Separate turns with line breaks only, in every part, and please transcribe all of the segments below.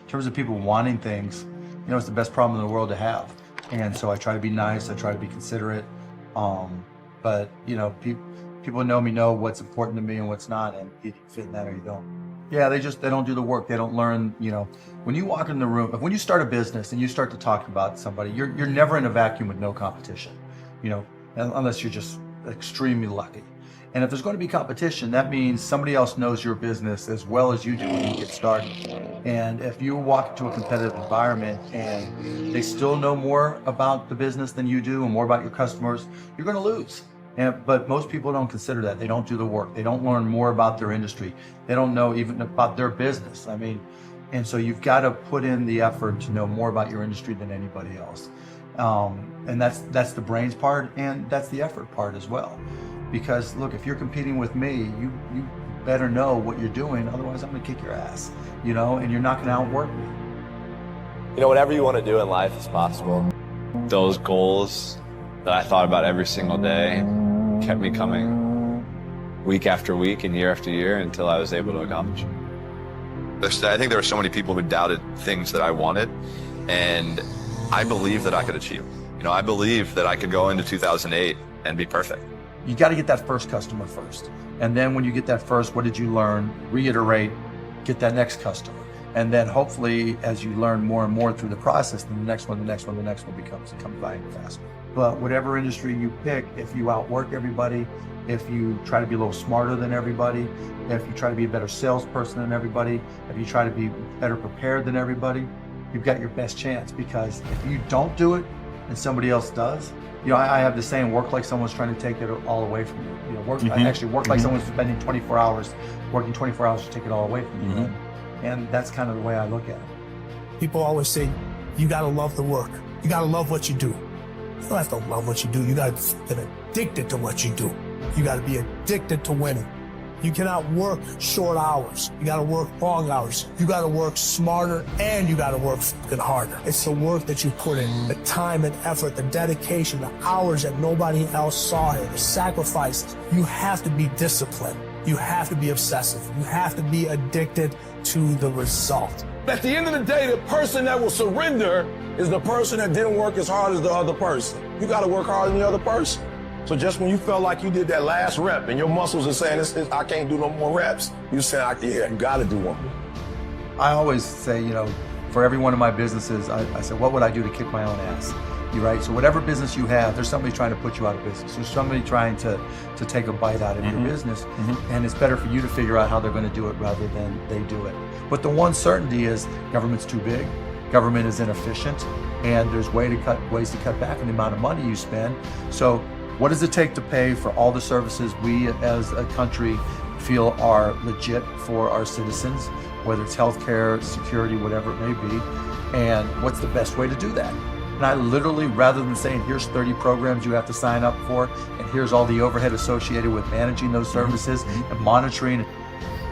in terms of people wanting things, you know, it's the best problem in the world to have. And so I try to be nice, I try to be considerate. But you know, people know me, know what's important to me and what's not, and you fit in that or you don't. Yeah, they don't do the work. They don't learn, you know, when you walk in the room, when you start a business and you start to talk about somebody, you're never in a vacuum with no competition, you know, unless you're just extremely lucky. And if there's going to be competition, that means somebody else knows your business as well as you do when you get started. And if you walk into a competitive environment and they still know more about the business than you do and more about your customers, you're going to lose. But most people don't consider that. They don't do the work. They don't learn more about their industry. They don't know even about their business. I mean, and so you've got to put in the effort to know more about your industry than anybody else. And that's the brains part, and that's the effort part as well. Because look, if you're competing with me, you better know what you're doing. Otherwise, I'm going to kick your ass, you know, and you're not going to outwork me.
You know, whatever you want to do in life is possible. Those goals that I thought about every single day kept me coming week after week and year after year until I was able to accomplish it. I think there were so many people who doubted things that I wanted, and I believed that I could achieve. You know, I believed that I could go into 2008 and be perfect.
You got to get that first customer first. And then when you get that first, what did you learn? Reiterate, get that next customer. And then hopefully as you learn more and more through the process, then the next one becomes by faster. But whatever industry you pick, if you outwork everybody, if you try to be a little smarter than everybody, if you try to be a better salesperson than everybody, if you try to be better prepared than everybody, you've got your best chance. Because if you don't do it and somebody else does, you know, I have the saying, work like someone's trying to take it all away from you. You know, work like someone's spending 24 hours, working 24 hours to take it all away from you. And that's kind of the way I look at it.
People always say, you gotta love the work. You gotta love what you do. You don't have to love what you do. You gotta get addicted to what you do. You gotta be addicted to winning. You cannot work short hours. You gotta work long hours. You gotta work smarter, and you gotta work fucking harder. It's the work that you put in, the time and effort, the dedication, the hours that nobody else saw here, the sacrifices. You have to be disciplined. You have to be obsessive. You have to be addicted to the result.
At the end of the day, the person that will surrender is the person that didn't work as hard as the other person. You gotta work harder than the other person. So just when you felt like you did that last rep and your muscles are saying, I can't do no more reps, you say, yeah, you gotta do one.
I always say, you know, for every one of my businesses, I say, what would I do to kick my own ass? You're right. So whatever business you have, there's somebody trying to put you out of business. There's somebody trying to take a bite out of your business. And it's better for you to figure out how they're going to do it rather than they do it. But the one certainty is government's too big, government is inefficient, and there's ways to cut back on the amount of money you spend. So what does it take to pay for all the services we as a country feel are legit for our citizens, whether it's healthcare, security, whatever it may be, and what's the best way to do that? And I literally, rather than saying, here's 30 programs you have to sign up for, and here's all the overhead associated with managing those services and monitoring.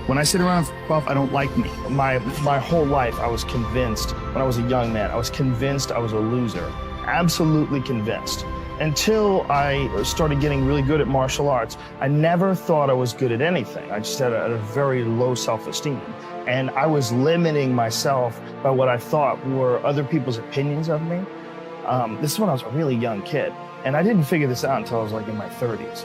When I sit around for Buff, I don't like me. My whole life, I was convinced, when I was a young man, I was convinced I was a loser. Absolutely convinced. Until I started getting really good at martial arts, I never thought I was good at anything. I just had a very low self-esteem. And I was limiting myself by what I thought were other people's opinions of me. This is when I was a really young kid. And I didn't figure this out until I was like in my 30s.